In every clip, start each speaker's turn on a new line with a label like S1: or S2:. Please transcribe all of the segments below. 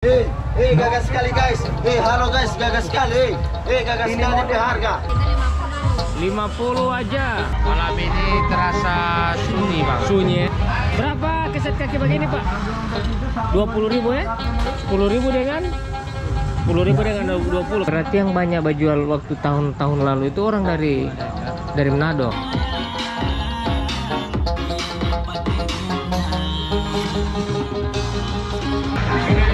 S1: Gagas sekali guys. Halo guys, gagas sekali. Gagas sekali di harga.
S2: 50 aja.
S3: Malam ini terasa sunyi bang.
S2: Sunyi. Berapa keset kaki begini Pak? 20.000 ya? 10.000 dengan 10.000 dengan 20. Berarti yang banyak baju jual waktu tahun-tahun lalu itu orang dari Manado.
S3: Ini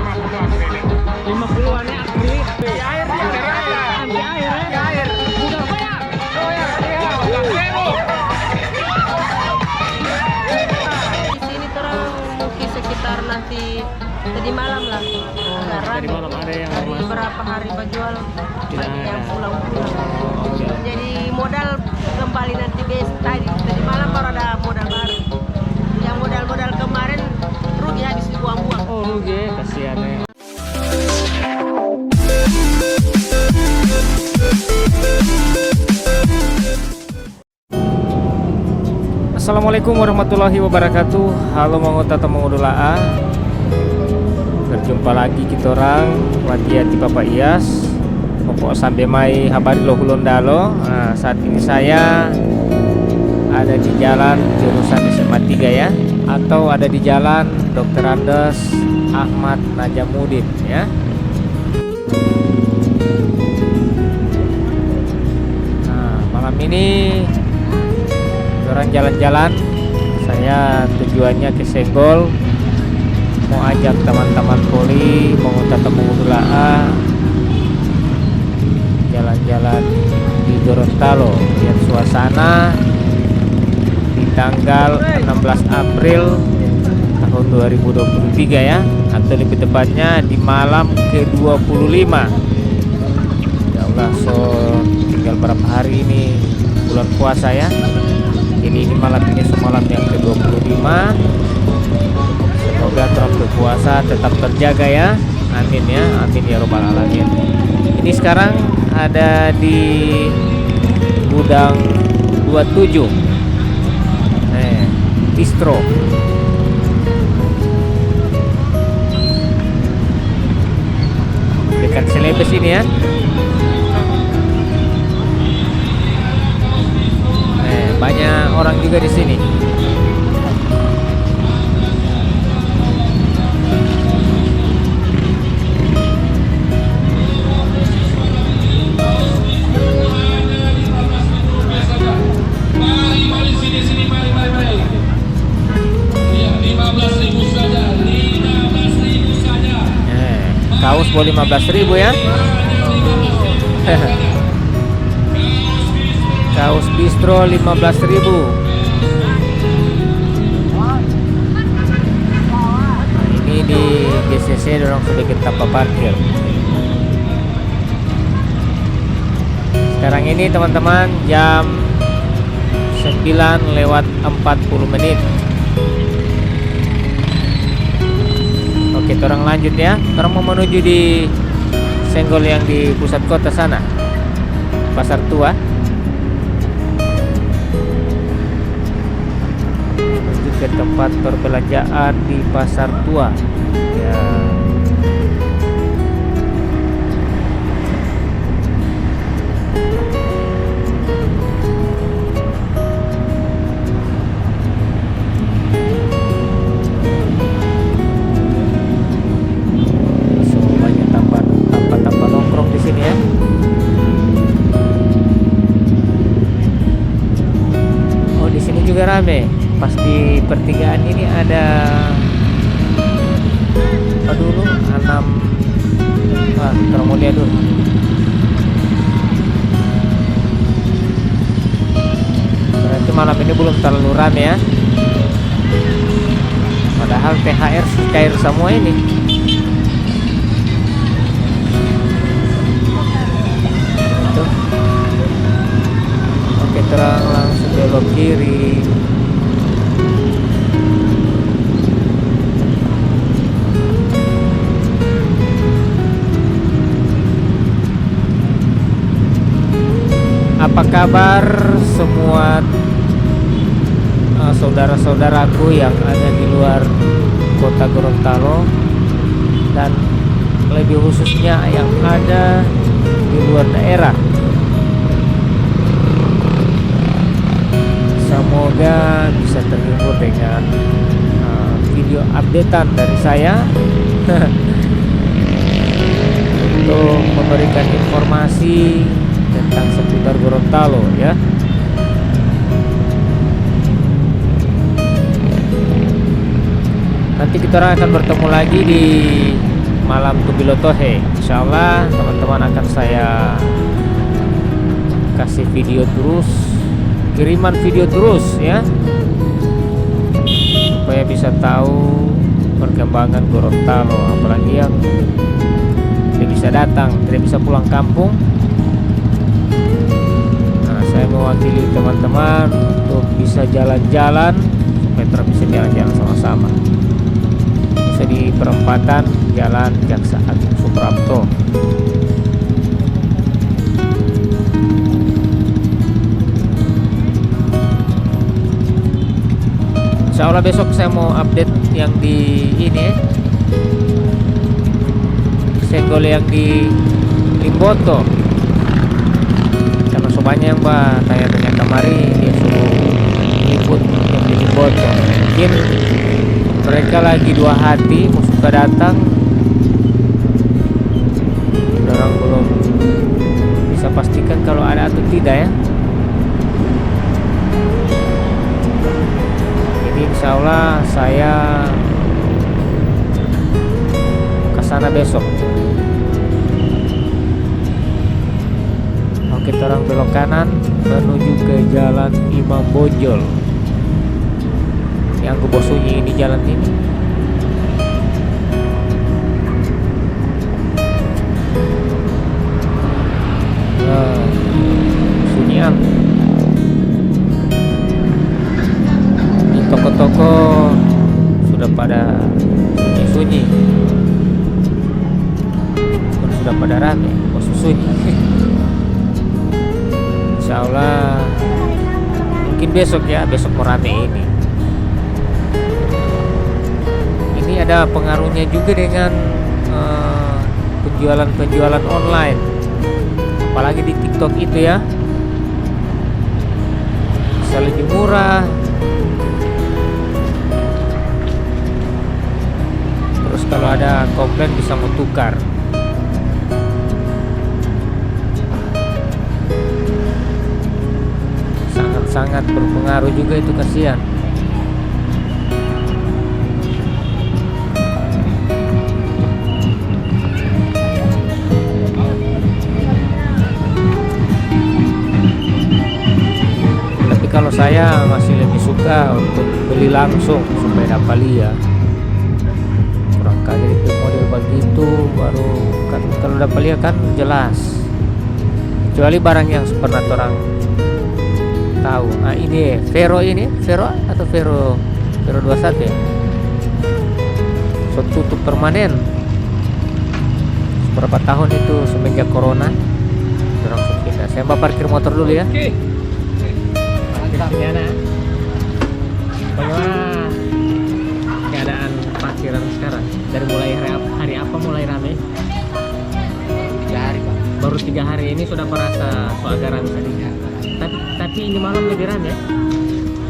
S3: 50
S2: 50-an ya akrilik. Air ya. Anti air ya. Air. Sudah bayar.
S4: Di sini terang mungkin sekitar nanti tadi malam lah. Agak
S2: Tadi
S4: rame.
S2: malam ada yang
S4: Dari
S2: masuk.
S4: beberapa hari berjual
S2: Tidak
S4: banyak yang
S2: ada.
S4: pulang-pulang.
S2: Oke.
S4: Jadi modal kembali nanti tadi malam baru ada modal baru. Yang modal kemarin rugi habis dibuang-buang.
S2: Oh rugi, kasihan ya. Assalamualaikum warahmatullahi wabarakatuh. Halo mangota temengudula. Berjumpa lagi kita orang Wadiati Bapak Iyas. Pokok sampai mai habari lo hulondalo. Nah, saat ini saya ada di jalan jurusan SMA 3 ya, atau ada di jalan Dr. Andes Ahmad Najamuddin ya. Nah, malam ini orang jalan-jalan, saya tujuannya ke Senggol, mau ajak teman-teman poli mengutat temengudula jalan-jalan di Gorontalo, lihat suasana di tanggal 16 April tahun 2023 ya, atau lebih tepatnya di malam ke-25. Ya Allah, so tinggal berapa hari ini bulan puasa ya. Ini malam ini semalam yang ke-25. Semoga terus berpuasa tetap terjaga ya. Amin ya. Amin ya robbal alamin. Ini sekarang ada di Gudang 27. Bistro. Dekat Celebes ini ya. Banyak orang juga di sini.
S5: Mari. Ya, 15.000 saja. 15.000 saja.
S2: Kaos boleh 15.000 ya. Kaos bistro 15.000. Nah, ini di GCC dorong sedikit tanpa parkir. Sekarang ini teman-teman jam 9:40. Oke, orang lanjut ya. Orang mau menuju di Senggol yang di pusat kota sana, Pasar Tua. Ke tempat perbelanjaan di Pasar Tua ya. Semuanya tempat nongkrong di sini ya. Oh, di sini juga rame. Pas di pertigaan ini ada apa dulu? 6. Wah, kita mau lihat dulu. Berarti malam ini belum terlalu ramai ya. Padahal THR cair semua ini. Tuh. Oke, terang langsung belok kiri. Apa kabar semua saudara-saudaraku yang ada di luar kota Gorontalo dan terlebih khususnya yang ada di luar daerah. Semoga bisa terhibur dengan video updatean dari saya untuk memberikan informasi tentang seputar Gorontalo ya. Nanti kita akan bertemu lagi di malam Tubilotohe. Insyaallah teman-teman akan saya kasih video terus, kiriman video terus ya, supaya bisa tahu perkembangan Gorontalo. Apalagi yang tidak bisa datang, tidak bisa pulang kampung. Nah, saya mewakili teman-teman untuk bisa jalan-jalan, supaya terus bisa jalan-jalan sama-sama. Bisa di perempatan Jalan Jaksa Agung Suprapto. Insya Allah besok saya mau update yang di ini senggol yang di Limboto, karena sobatnya yang tanya-tanya kemari dia suruh liput yang di Limboto. Mungkin mereka lagi dua hati mau suka datang, orang belum bisa pastikan kalau ada atau tidak ya. Insya Allah saya ke sana besok. Oke, kita orang belok kanan menuju ke Jalan Imam Bonjol. Yang gue bosunyi ini jalan ini. Sunyian. Toko-toko sudah pada sunyi-sunyi, sudah pada rame, sunyi. Insya Allah mungkin besok ya, besok mau rame ini. Ini ada pengaruhnya juga dengan penjualan online, apalagi di TikTok itu ya, bisa lebih murah. Kalau ada komplain bisa mau tukar. Sangat-sangat berpengaruh juga itu, kasihan. Tapi kalau saya masih lebih suka untuk beli langsung supaya dapat lihat. Kali itu model begitu baru kan, kalau dapat lihat kan jelas, kecuali barang yang pernah orang tahu. Nah ini Vero atau Vero 21 ya, so tutup permanen berapa tahun itu semenjak corona. Orang pindah. Saya mau parkir motor dulu ya. Parkirnya nah. Bagaimana keadaan parkiran sekarang? Dari mulai hari apa mulai rame?
S3: 3 hari Pak.
S2: Baru 3 hari ini sudah merasa agak rame tadi. Tapi ini malam lebih rame ya?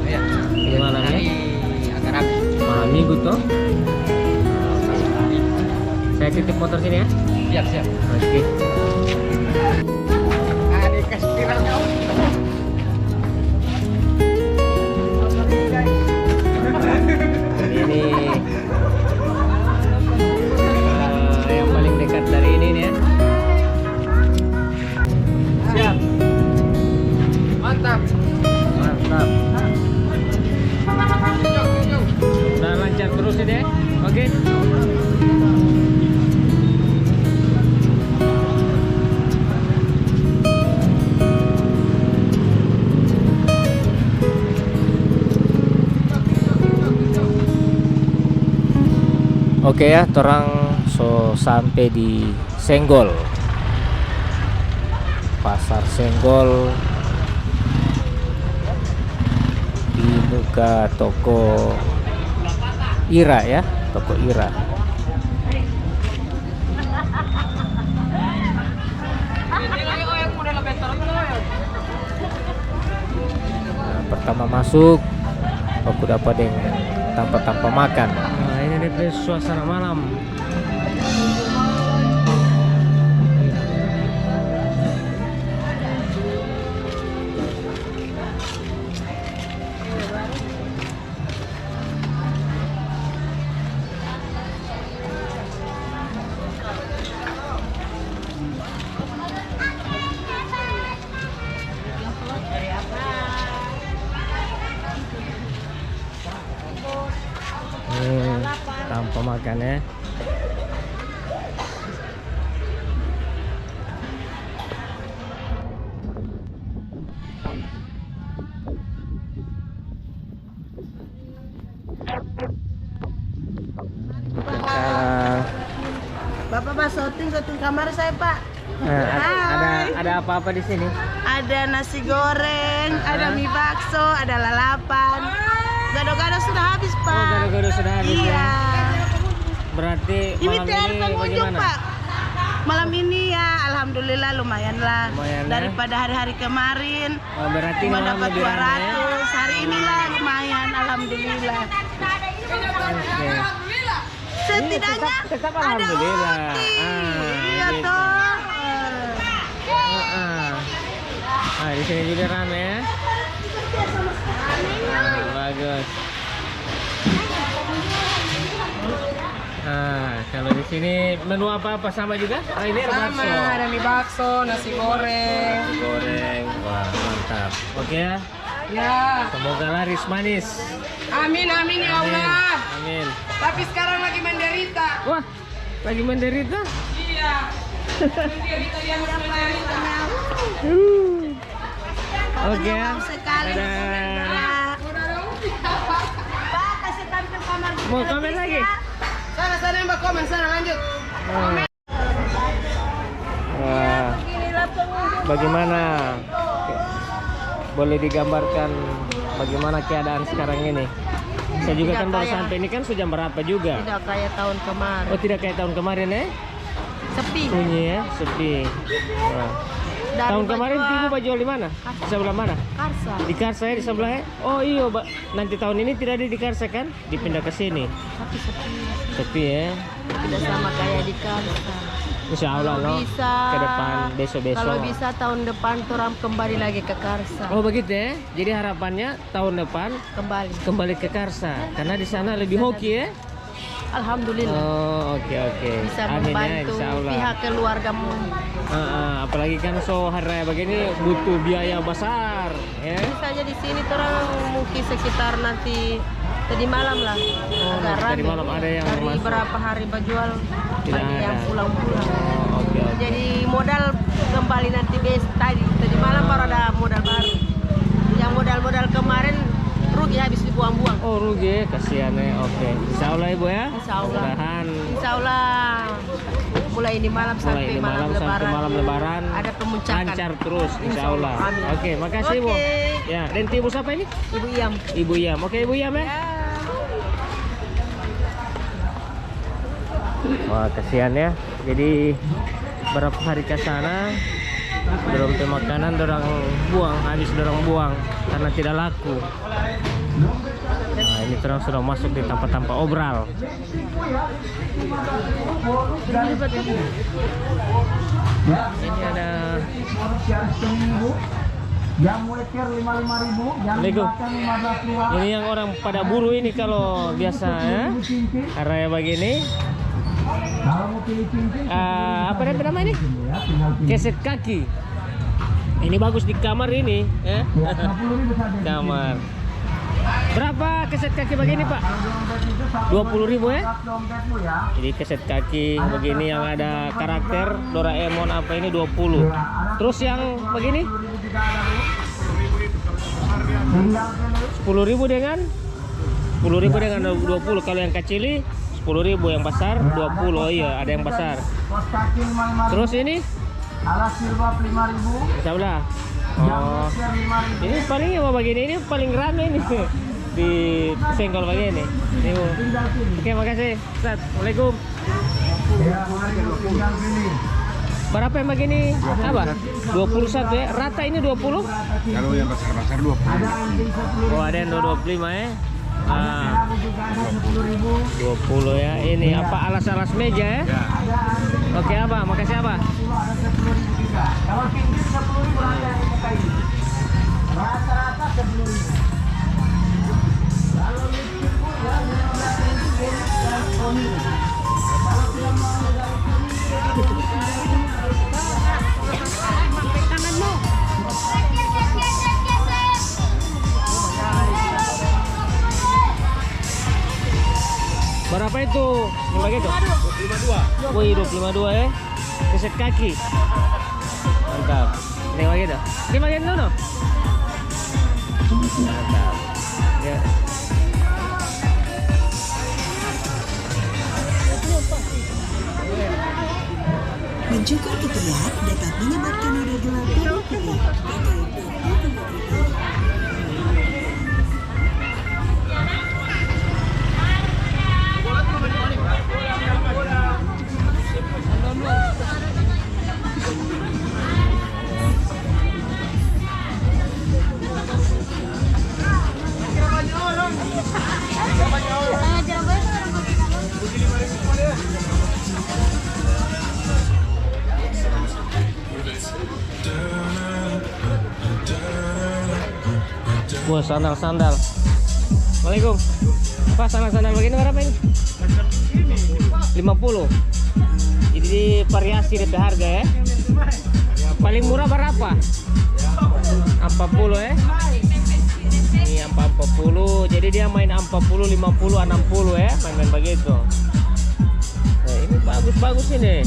S3: Iya.
S2: Ini malam ya?
S3: Agak rame.
S2: Malam minggu toh? Saya titip motor sini ya?
S3: Siap.
S2: Oke.
S3: Ada kespiral kau.
S2: Ini yang paling dekat dari ini nih ya.
S3: Siap. Mantap.
S2: Udah lancar terus ini ya. Oke. Oke ya, torang so sampai di Senggol, Pasar Senggol, di muka toko Ira ya, toko Ira. pertama masuk aku dapat dengan tanpa makan. Nah, ini dia suasana malam. Tanpa makan ya.
S4: Bapak syuting kamar saya, Pak.
S2: Ada apa-apa di sini?
S4: Ada nasi goreng, ada mie bakso, ada lalapan. Gado-gado sudah habis, Pak.
S2: Oh, gado-gado sudah habis.
S4: Iya.
S2: Ya? Berarti
S4: Ini
S2: malam
S4: TR
S2: ini
S4: pengunjung,
S2: bagaimana?
S4: Pak. Malam ini ya, alhamdulillah lumayan lah.
S2: Lumayan, ya?
S4: Daripada hari-hari kemarin.
S2: Oh, berarti
S4: Cuma
S2: malam
S4: dapat
S2: lebih ramai, ya?
S4: 200. Hari inilah lumayan, alhamdulillah.
S2: Oke.
S4: Setidaknya
S2: tetap
S4: ada
S2: alhamdulillah.
S4: OT. Iya
S2: Gitu.
S4: toh.
S2: Di sini juga rame ya. Bagus. Kalau di sini menu apa sama juga? Ini ada bakso.
S3: Ada mie bakso, nasi goreng.
S2: Nasi goreng. Wah, mantap. Oke ya.
S3: Ya.
S2: Semoga laris manis.
S3: Amin amin ya Allah.
S2: Amin.
S3: Tapi sekarang lagi menderita.
S2: Wah, lagi menderita?
S3: Iya. Menderita yang menderita.
S2: Oke ya.
S4: Sekali.
S2: Dadah.
S4: Pak, kasih tampil kamar.
S2: Mau komen lagi?
S3: Sana Mbak komen sana lanjut.
S2: Wah, bagaimana? Boleh digambarkan bagaimana keadaan sekarang ini? Saya juga
S4: Tidak
S2: kan baru
S4: kayak-
S2: sampai ini kan sudah berapa juga?
S4: Tidak kayak tahun kemarin.
S2: Oh, tidak kayak tahun kemarin ya?
S4: Sepi.
S2: Sunyi ya, sepi. Wah.
S4: Dari
S2: Tahun kemarin
S4: Bajwa,
S2: Tibu jual di mana? Di sebelah mana?
S4: Karsa.
S2: Di Karsa ya, di sebelah ya? Oh iya, nanti tahun ini tidak ada di Karsa kan? Dipindah ke sini.
S4: Tapi sepi.
S2: Sepi ya.
S4: Tidak sama kayak di Karsa.
S2: Insya Allah
S4: Kalau
S2: loh.
S4: bisa,
S2: Ke depan besok-besok.
S4: Kalau bisa tahun depan orang kembali lagi ke Karsa.
S2: Oh begitu ya. Jadi harapannya tahun depan kembali ke Karsa karena di sana lebih hoki ya.
S4: Alhamdulillah.
S2: Oh oke.
S4: Bisa
S2: Amin ya,
S4: membantu
S2: insya Allah.
S4: pihak keluargamu.
S2: Apalagi kan hari raya begini butuh biaya besar ya.
S4: Saja di sini orang mungkin sekitar nanti tadi malam lah. Agak
S2: tadi
S4: rame.
S2: malam ada yang
S4: Dari
S2: masuk.
S4: berapa hari berjual
S2: Tidak
S4: banyak yang
S2: ada.
S4: pulang-pulang.
S2: Oh, oke.
S4: Jadi modal kembali nanti tadi malam baru ada modal baru. Yang modal kemarin rugi habis dibuang-buang.
S2: Oh rugi, kasihan ya. Oke. Insya Allah ibu ya.
S4: Insya Allah.
S2: Mudah-mudahan
S4: Insya Allah mulai ini malam
S2: mulai
S4: sampai
S2: ini
S4: malam
S2: malam sampai
S4: lebaran.
S2: malam lebaran
S4: Ada kemuncakan.
S2: lancar terus insya Allah.
S4: Amin.
S2: Oke, makasih ibu.
S4: Oke.
S2: Ya, dan ibu siapa ini?
S4: Ibu Iam.
S2: Ibu Yam. Oke, Ibu Yam ya. Wah, kasihan ya. Jadi berapa hari ke sana dorong makanan dorang buang, habis dorong buang karena tidak laku. Nah, ini terang sudah masuk di tanpa obral. Ini ada
S6: Jamu ecer 55.000, jamu
S2: Lego.
S6: batang 15.000.
S2: Ini yang orang pada buru ini kalau biasa ya. Raya begini.
S6: Kalau mau pilih cincin,
S2: Apa nama ini?
S6: ya tinggal pilih.
S2: Keset kaki. Ini bagus di kamar ini ya.
S6: Ya, 50.000 saja.
S2: Kamar. Berapa keset kaki begini Pak?
S6: Kalau dompet
S2: 20.000
S6: itu
S2: ya?
S6: dompetmu ya.
S2: Jadi keset kaki begini yang ada karakter Doraemon apa ini 20. Terus yang begini 10.000 dengan 10.000 dengan 20. Kalau yang kecil 10.000, yang besar 20. Oh iya, ada yang besar.
S6: Kos kaki 55.000.
S2: Terus ini
S6: Alas silbab 5.000.
S2: sebelah.
S6: Jamu
S2: Oh.
S6: ecer 5.000.
S2: Ini paling yang begini ini paling rame nih di senggol begini. Ini Bu.
S6: Tinggal pilih.
S2: Oke, makasih. Ustaz. Assalamualaikum.
S6: Ya, mari tinggal pilih.
S2: Berapa yang begini? Apa? 21 ya. Rata ini 20?
S7: Kalau yang besar-besar 20.
S2: Oh, ada yang 25 ya.
S6: Ada juga ada 10.000.
S2: 20 ya. Ini apa alas-alas meja ya?
S7: Ya.
S2: Oke, Abah. Makasih, Abah.
S6: Ada 10.000 juga. Kalau pinggir 10.000 ada yang muka ini. Rata-rata 10.000. Kalau lipstick pun ya 15.000 dan poni. Kalau tidak mau dari poni,
S2: berapa itu? Yang bagi itu? 22. Wih, 22 ya. Keset kaki. Mantap. Ini yang bagi itu? Ini bagian dulu. Mantap. Ya.
S8: Mencukur ketiak dapat menyebabkan noda gelap pada kulit atau
S2: Wah, sandal-sandal. Assalamualaikum. Pak, sandal-sandal begini berapa ini? 50. Jadi variasi DP harga ya. Paling murah berapa? 40 ya. Ini 40. Jadi dia main 40, 50, 60 ya. Main-main begitu. Nah, ini bagus-bagus ini.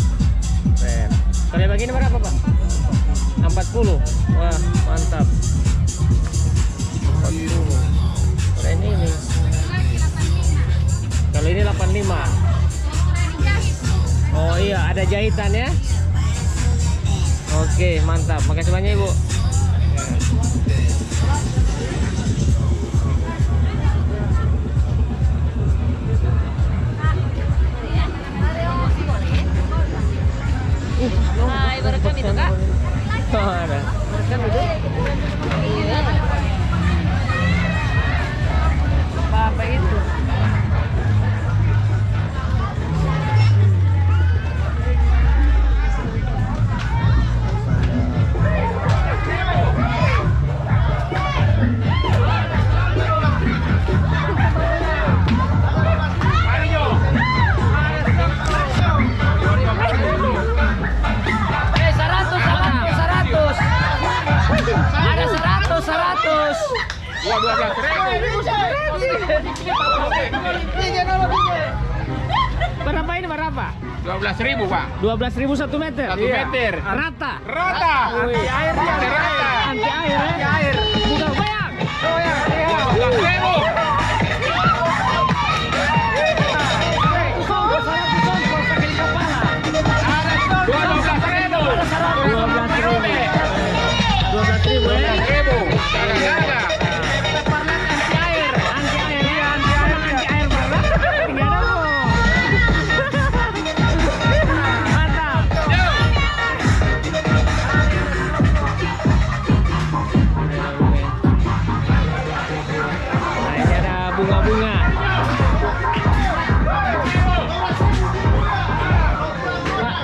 S2: Keren. Kalau yang begini berapa, Pak? 40. Wah, mantap. 40. Keren ini. Kalau ini 85. Oh iya, ada jahitan ya. Oke, mantap. Makasih banyak, Ibu.
S4: Hai, berekam itu Kak?
S2: Oh, ada.
S4: Berekam itu? Iya. Apa itu?
S2: Berapa ini berapa?
S7: 12.000, Pak.
S2: 12.000 1 meter.
S7: 1 meter.
S2: Rata.
S7: Rata.
S2: Anti air ya.
S7: Rata.
S2: Anti air ya. Anti air. Bukan goyang. Goyang.
S7: 12.000.
S2: bunga-bunga. Pak,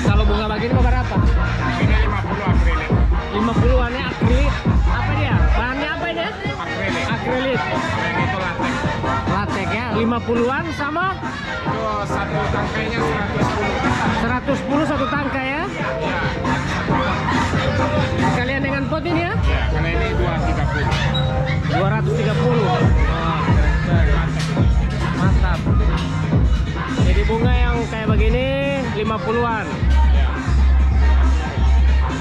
S2: kalau bunga begini kok berapa?
S7: Ini 50 akrilik.
S2: 50-an ya akrilik. Apa dia? Bahannya apa ini?
S7: Akrilik.
S2: Akrilik.
S7: Kalau yang itu latex.
S2: Latex ya. 50-an sama
S7: Itu satu tangkainya 110.
S2: 110 satu tangkai ya.
S7: Ya.
S2: Sekalian dengan pot ini ya.
S7: Ya, karena ini 230.
S2: 230. Wah, keren. Mantap. Jadi bunga yang kayak begini 50-an.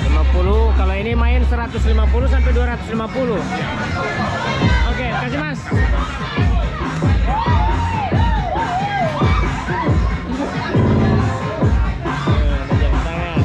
S2: 50. Kalau ini main 150 sampai 250. Oke, kasih Mas. Jam tangan.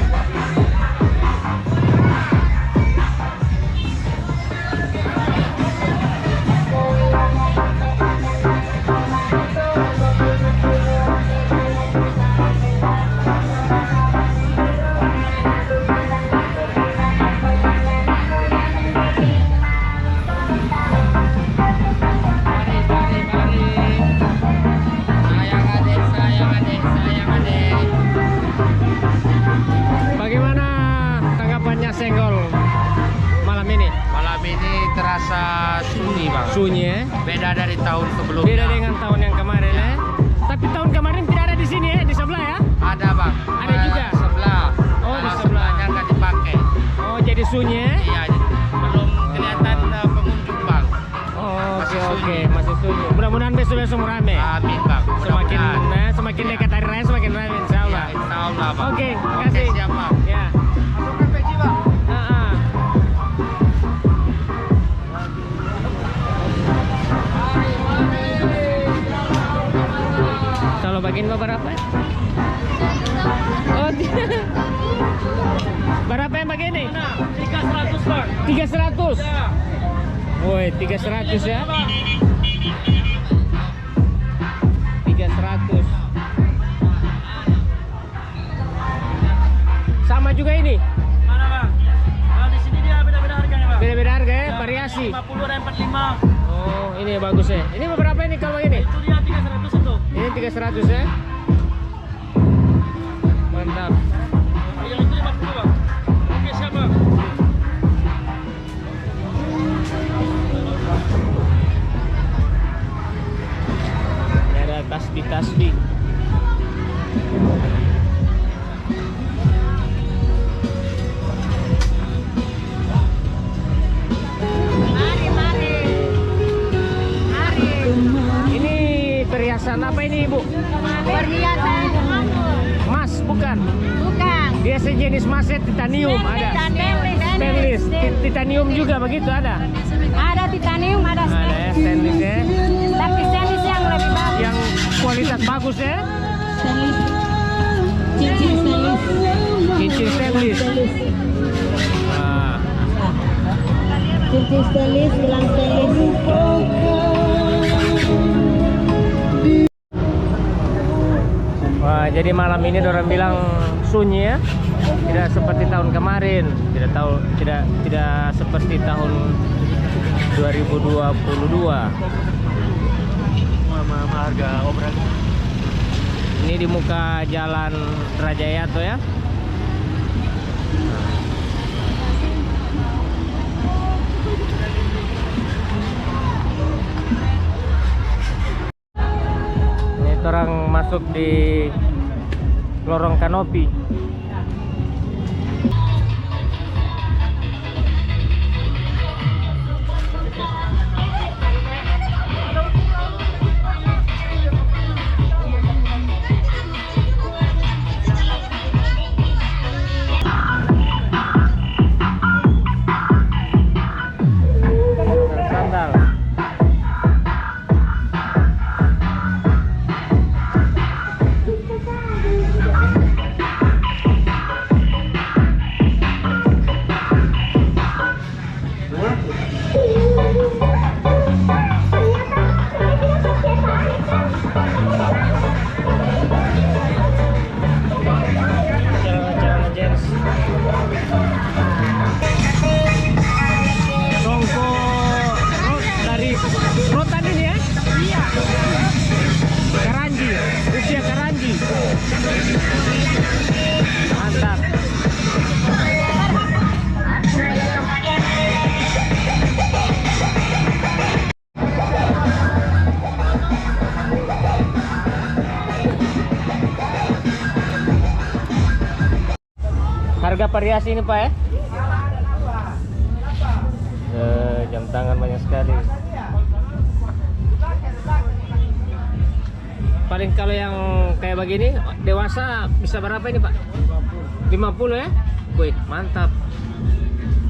S2: Bagaimana tanggapannya senggol malam ini?
S7: Malam ini terasa sunyi bang.
S2: Sunyi ya?
S7: Beda dari tahun sebelumnya.
S2: Beda dengan tahun yang kemarin ya? Tapi tahun kemarin tidak ada di sini ya, di sebelah ya?
S7: Ada bang.
S2: Ada juga?
S7: Sebelah.
S2: Oh, di
S7: Kalau
S2: sebelah.
S7: sebelahnya nggak dipakai.
S2: Oh, jadi sunyi ya?
S7: Iya, belum kelihatan pengunjung bang.
S2: Oh, oke
S7: Masih
S2: oke,
S7: sunyi.
S2: masih sunyi. Mudah-mudahan besok-besok rame.
S7: Amin bang.
S2: Semakin
S7: Mudah-mudahan.
S2: semakin dekat hari raya semakin rame insya Allah.
S7: Ya, insya Allah bang.
S2: Oke, makasih.
S7: Siap bang.
S2: Ya. Kalau bagian berapa? Oh, berapa yang bagian ini?
S7: 300 bang.
S2: 300. Woi, 300 ya. 300. Sama juga ini.
S7: Mana bang? Nah, di sini dia beda-beda harganya bang.
S2: Beda-beda harga ya, variasi.
S7: 50 dan 45.
S2: Oh, ini bagus ya. Ini berapa ini kalau ini?
S7: Itu dia 300 itu.
S2: Ini 300 ya. Mantap.
S7: Yang itu 50 bang. Oke siap bang.
S2: Ini ada tasbih-tasbih.
S4: Mari, mari. Mari.
S2: Ini perhiasan apa ini, Ibu?
S4: Perhiasan
S2: Emas, bukan?
S4: bukan.
S2: Dia sejenis emasnya titanium ada. Stainless, titanium juga begitu ada.
S4: Ada titanium, ada
S2: Ada ya stainless ya.
S4: Tapi stainless yang lebih bagus.
S2: Yang kualitas bagus ya. Cincin stainless. Nah,
S8: Cincin stainless, gelang stainless.
S2: wah, jadi malam ini orang bilang sunyi ya. Tidak seperti tahun kemarin, tidak seperti tahun 2022.
S1: Harga obrak.
S2: Ini di muka Jalan Rajayato ya. Ini orang masuk di lorong kanopi. Sandal. Celana-celana jeans. Songko dari rotan ini ya? Iya. Karanji, usia Karanji. Mantap. Harga variasi ini Pak ya? Jam tangan banyak sekali. Paling kalau yang kayak begini dewasa bisa berapa ini Pak? 50 ya? Wih, mantap.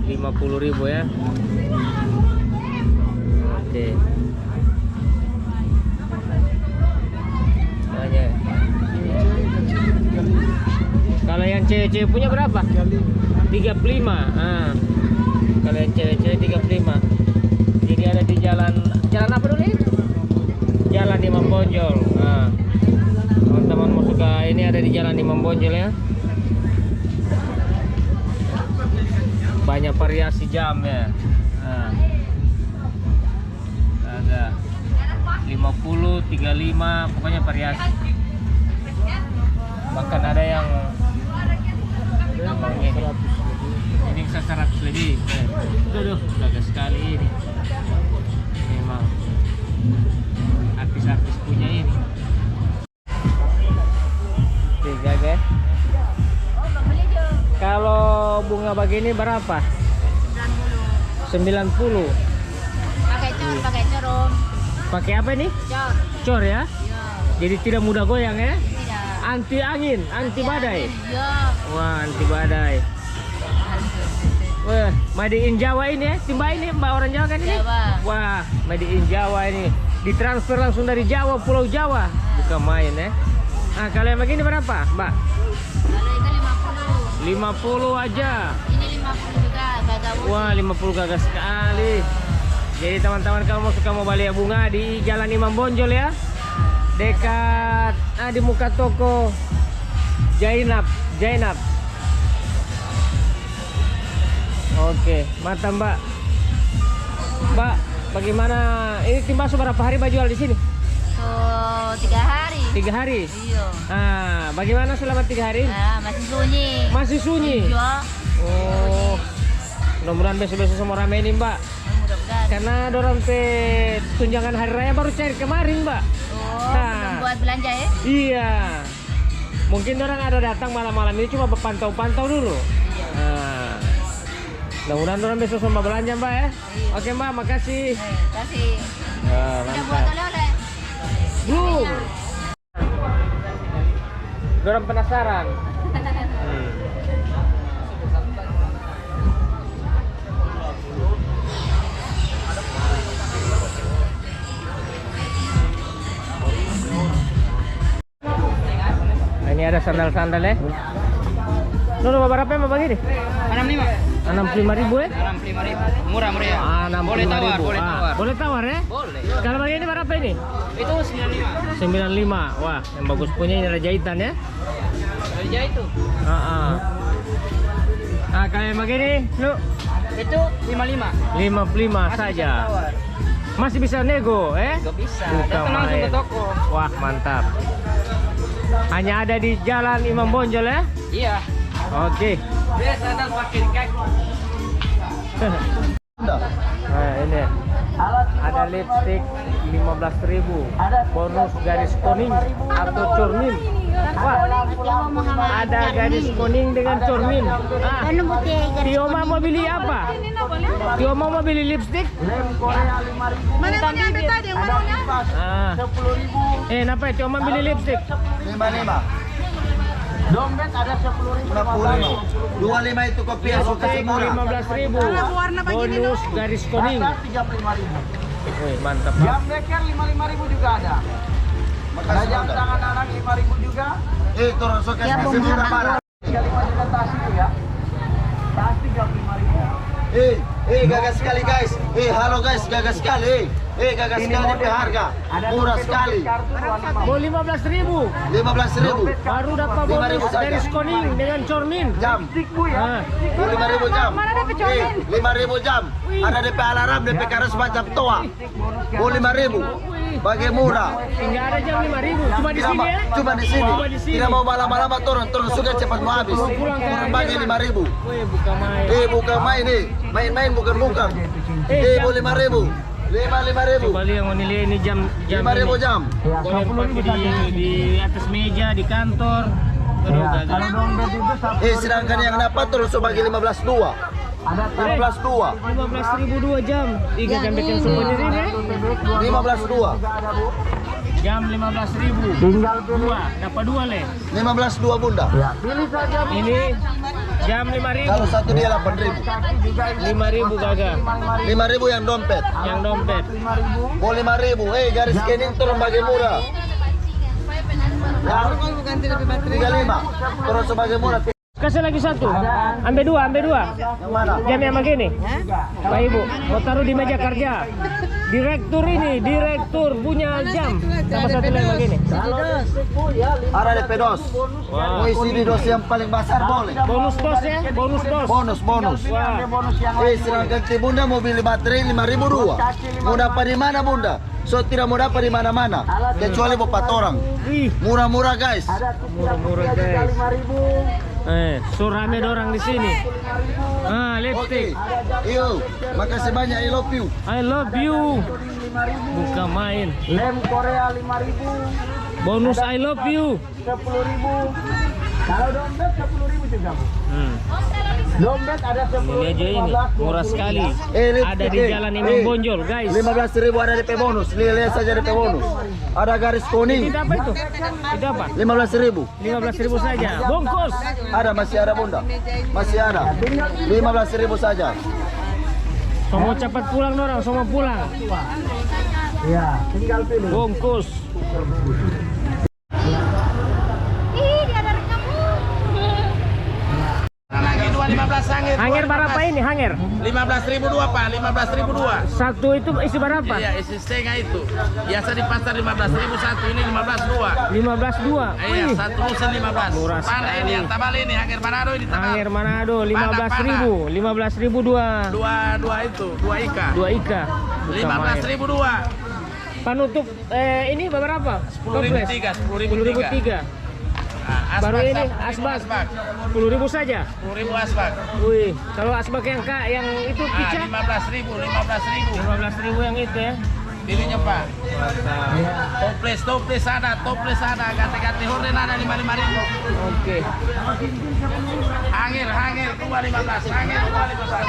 S2: 50.000 ya. Oke. Banyak. Kalau yang cewek-cewek punya berapa? 35. Nah, kalau yang cewek-cewek 35. Jadi ada di jalan apa dulu nih? Jalan Imam Bonjol. Nah, teman-teman mau suka ini ada di jalan Imam Bonjol ya. Banyak variasi jam ya. Nah, ada 50, 35, pokoknya variasi. Bahkan ada yang ini. Ini 100 lebih. Tuh, gagah sekali ini. Memang artis-artis punya ini. Oke, gagah. Kalau bunga begini berapa? 90.
S4: Pakai corom.
S2: Pakai apa nih?
S4: Cor.
S2: Cor ya?
S4: Iya.
S2: Jadi tidak mudah goyang ya?
S4: Tidak.
S2: Anti angin, anti badai.
S4: Iya.
S2: Wah, anti badai. Wah, made in Jawa ini ya? Timba ini Mbak orang Jawa kan ini?
S4: Jawa.
S2: Wah, made in Jawa ini. Ditransfer langsung dari Jawa, Pulau Jawa. Bukan main ya. Nah, kalau yang begini berapa, Mbak?
S4: Kalau itu 50.
S2: 50 aja.
S4: Ini 50 juga, gagah.
S2: Wah, 50 gagah sekali. Jadi teman-teman kalau mau beli bunga di Jalan Imam Bonjol ya. Dekat di muka toko Jainab. Oke, mata Mbak. Mbak, bagaimana ini timba berapa hari Mbak jual di sini?
S4: So, 3 hari.
S2: 3 hari.
S4: Iya.
S2: Nah, bagaimana selama 3 hari?
S4: Nah, masih sunyi.
S2: Masih sunyi.
S4: Jual.
S2: Oh, mudah-mudahan besok-besok semua ramai ini Mbak.
S4: Mudah-mudahan.
S2: Karena dorong tunjangan hari raya baru cair kemarin Mbak.
S4: Oh,
S2: Nah.
S4: belum buat belanja ya?
S2: Iya. Mungkin orang ada datang malam-malam ini cuma pantau-pantau dulu. Nah, mudah-mudahan orang besok semua belanja Mbak ya. Oke Mbak, makasih.
S4: Kasih.
S2: Nah,
S4: Udah
S2: mantap.
S4: buat oleh-oleh.
S2: Belum. Dorong penasaran. Nah, ini ada sandal-sandal ya. Nono berapa emang bang ini?
S3: 65.
S2: 65.000 ya?
S3: 65.000. Murah ya.
S2: Ah, 65.000.
S3: Boleh tawar, boleh
S2: Ah,
S3: tawar.
S2: boleh tawar ya?
S3: Boleh.
S2: Kalau bang ini berapa ini?
S3: Itu 95.
S2: 95. Wah, yang bagus punya ini ada jahitan ya.
S3: Aja itu.
S2: Nah, kalau yang begini, lu
S3: Itu 55.
S2: 55 saja.
S3: Tawar.
S2: Masih bisa nego,
S3: Gak bisa.
S2: Bukan
S3: Datang langsung
S2: main.
S3: ke toko.
S2: Wah, mantap. Hanya ada di Jalan Imam Bonjol ya?
S3: Iya.
S2: Oke.
S3: Dia sandal pakai kaki.
S2: Nah, ini ada lipstick 15.000. Bonus garis kuning atau cermin. Wah, ada garis kuning dengan cermin. Ah, Tioma mau beli apa? Tioma mau beli lipstick?
S3: Mana yang punya ambil tadi? Yang maunya?
S2: Ah. Napa ya? Tioma beli lipstick?
S1: 55.
S6: Dompet ada 10.000.
S1: 25 itu kopi yang suka
S2: Lipstick
S1: semua.
S2: 15.000.
S3: warna begini
S2: Bonus garis kuning.
S6: 35.000.
S2: Wih, mantap.
S6: Jam beker 55.000 juga ada. Ada jam tangan anak 5.000 juga.
S1: Turun suka kasih murah parah.
S6: 35 juga tas itu ya. Tas 35.000.
S1: Gagas sekali guys. Halo guys, gagas sekali. Gagas sekali di harga. Murah sekali.
S2: Mau 15.000.
S1: 15.000.
S2: Baru dapat
S1: 5.000
S2: bonus
S1: saja.
S2: garis kuning dengan cermin.
S1: Jam.
S2: Ah.
S1: 5.000 jam. 5.000 jam. Ada DP alarm, DP karas macam toa. 5.000. Bagi murah.
S2: Enggak ada jam 5.000. Cuma di sini ya?
S1: Cuma di sini.
S2: Cuma di sini.
S1: Tidak mau lama-lama turun sudah cepat mau habis.
S2: Pulang ke
S1: Turun bagi 5.000.
S2: Wih, bukan main.
S1: Bukan main nih. Main-main bukan.
S2: jam.
S1: 5.000. 5.000.
S2: Coba lihat yang nilai ini jam
S1: 5.000
S2: ini.
S1: jam.
S2: Boleh pakai di atas meja di kantor. Aduh, gagal.
S1: Sedangkan yang dapat terus bagi 15.2. 15.2.
S2: 15.000 2 jam. Iga jam bikin semuanya ini ya?
S1: 15.2.
S2: Jam 15.000.
S6: Tinggal
S2: 2, dapat 2 le.
S1: 15.2 bunda.
S6: pilih saja
S2: Ini jam
S1: Kalau
S2: 5.000.
S1: satu dia 8.000.
S2: 5.000 gagal.
S1: 5.000 yang dompet.
S2: Yang dompet.
S1: Mau 5.000. Garis scanning turun bagi murah. Yang 35 turun sebagai murah.
S2: Kasih lagi satu. Ambil dua.
S1: Yang mana?
S2: Jam yang begini. Pak Ibu, mau taruh di meja kerja. Direktur punya jam. Sama satu lagi begini.
S1: Ada DP dos. Mau isi di dos yang paling besar boleh.
S2: Bonus dos ya, bonus dos.
S1: Bonus.
S2: Wah,
S6: bonus yang
S1: Sedangkan si bunda mau beli baterai 5.002. Mau dapat di mana bunda? So tidak mau dapat di mana-mana. Kecuali 4 orang.
S2: wih,
S1: Murah-murah guys.
S6: ada
S2: murah-murah guys.
S6: 5.000.
S2: So rame dorang di sini. Ah,
S1: Oke.
S2: lipstick.
S1: Iyo, makasih banyak. I love you.
S2: I love you. Bukan main.
S6: Lem Korea 5.000,
S2: Bonus I love you.
S6: 10.000. Kalau dompet 10.000 juga, Bu. Dompet ada 10.000.
S2: Ini aja ini murah sekali. Ada di Jalan Imam Bonjol, guys.
S1: 15.000 ada DP bonus. Lihat saja DP bonus. Ada garis kuning.
S2: Itu apa itu? Itu apa?
S1: 15.000.
S2: 15.000 saja. Bungkus.
S1: Ada, masih ada bunda. Masih ada. 15.000 saja.
S2: Semua cepat pulang dorang, semua pulang.
S6: Iya, tinggal pilih.
S2: Bungkus. Hanger berapa ini hanger?
S7: 15.000 dua Pak, 15.000 dua.
S2: Satu itu isi berapa?
S7: Iya, isi setengah itu. Biasa di pasar 15.000 satu, ini 15 dua.
S2: 15 dua.
S7: Iya,
S2: Wih.
S7: satu lusin 15.
S2: Murah
S7: Mana
S2: sekali.
S7: ini yang tabal ini, Hanger Manado ini tabal.
S2: Hanger Manado 15.000. 15.000 dua.
S7: Dua itu, dua ika.
S2: Dua ika. Bukan main.
S7: 15.000 dua.
S2: Panutup ini berapa?
S7: 10.000 tiga, 10.000 tiga.
S2: 10.000 3.
S7: Nah,
S2: Baru
S7: asbak,
S2: ini
S7: satu,
S2: asbak 10.000 saja.
S7: 10.000 asbak.
S2: Wih, kalau asbak yang itu
S7: Ah,
S2: pica
S7: 15.000, 15.000.
S2: 15.000 yang itu ya.
S7: Pilihnya Pak. Toples ada, ganti-ganti horden ada 55.000.
S2: Oke.
S7: Hanger, keluar 15, Hanger keluar 15.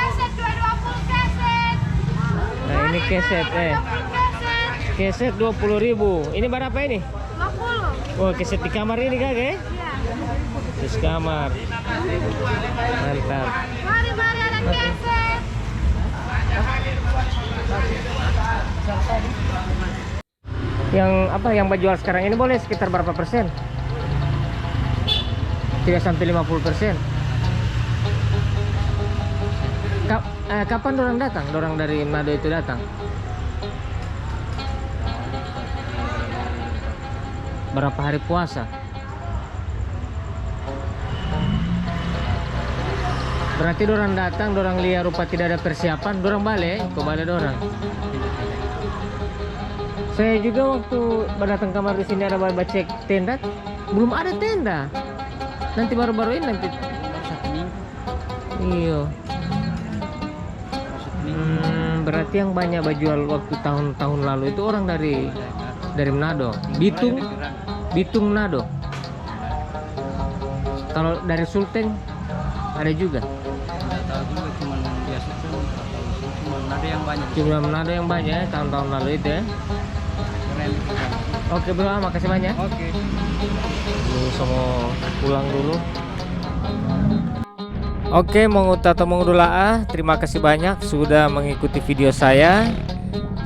S2: Nah, ini keset Keset 20.000. Ini berapa ini?
S3: 50.
S2: Oh, keset di kamar ini kagak ya? Di kamar. Mantap.
S3: Mari ada keset.
S2: Yang apa yang jual sekarang ini boleh sekitar berapa persen? Tidak sampai 50%. Kapan dorang datang? Dorang dari Manado itu datang? Berapa hari puasa? Berarti dorang datang, dorang lihat rupa tidak ada persiapan, dorang balik ke balai dorang. Saya juga waktu datang kamar di sini ada cek tenda, belum ada tenda. Nanti baru-baru ini nanti. Iya. Berarti yang banyak jual waktu tahun-tahun lalu itu orang dari Manado, Bitung Manado. Kalau dari Sulteng ada juga. Cuma Manado yang banyak ya, tahun-tahun lalu itu ya. Oke bro, makasih banyak.
S7: Oke.
S2: Ini semua pulang dulu. Oke, mengutatong terima kasih banyak sudah mengikuti video saya.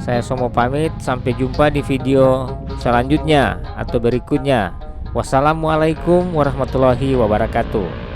S2: Saya Somo pamit, sampai jumpa di video selanjutnya atau berikutnya. Wassalamualaikum warahmatullahi wabarakatuh.